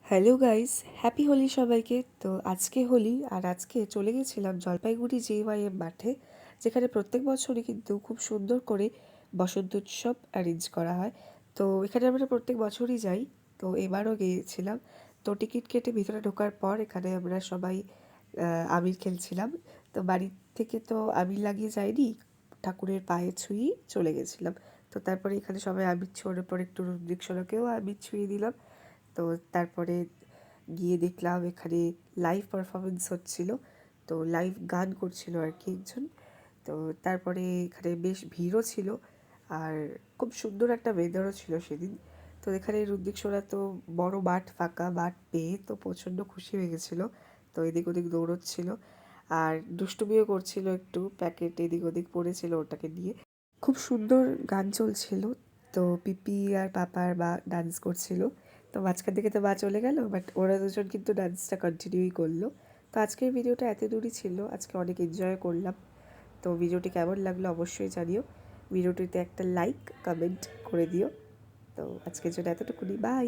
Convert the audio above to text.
Hello guys, happy Holi সবাইকে। তো আজকে হোলি, আর আজকে চলে গেছিলাম জলপাইগুড়ি জেওয়াইএম মাঠে, যেখানে প্রত্যেক বছরই কিন্তু খুব সুন্দর করে বসন্ত উৎসব অ্যারেঞ্জ করা হয়। তো এখানে আমরা প্রত্যেক বছরই যাই। তো এবারও গিয়েছিলাম। তো টিকিট কেটে ভিতরে ঢোকার পর এখানে আমরা সবাই আবির খেলছিলাম। তো বাড়ির থেকে তো আবির লাগিয়ে যায়নি, ঠাকুরের পায়ে ছুঁয়েই চলে গেছিলাম। তো তারপরে এখানে সবাই আবির ছোঁয়ার পর একটু রুদ্রিক সোনাকেও আবির ছুঁয়ে দিলাম। তো তারপরে গিয়ে দেখলাম এখানে লাইভ পারফরমেন্স হচ্ছিল। তো লাইভ গান করছিল আর কি একজন। তো তারপরে এখানে বেশ ভিড়ও ছিল, আর খুব সুন্দর একটা ওয়েদারও ছিল সেদিন। তো এখানে রুদ্রিক সোনা তো বড় মাঠ, ফাঁকা মাঠ পেয়ে তো প্রচণ্ড খুশি হয়ে গেছিলো। তো এদিক ওদিক দৌড়চ্ছিল আর দুষ্টুমিও করছিল, একটু প্যাকেট এদিক ওদিক পড়েছিল ওটাকে নিয়ে। খুব সুন্দর গান চলছিল। তো পিপি আর পাপার মা ডান্স করছিল। তো মাঝখান থেকে তো মা চলে গেল, বাট ওরা দুজন কিন্তু ডান্সটা কন্টিনিউই করলো। তো আজকের ভিডিওটা এত দূরই ছিল। আজকে অনেক এনজয় করলাম। তো ভিডিওটি কেমন লাগলো অবশ্যই জানিও। ভিডিওটিতে একটা লাইক কমেন্ট করে দিও। তো আজকের জন্য এতটুকুনি, বাই।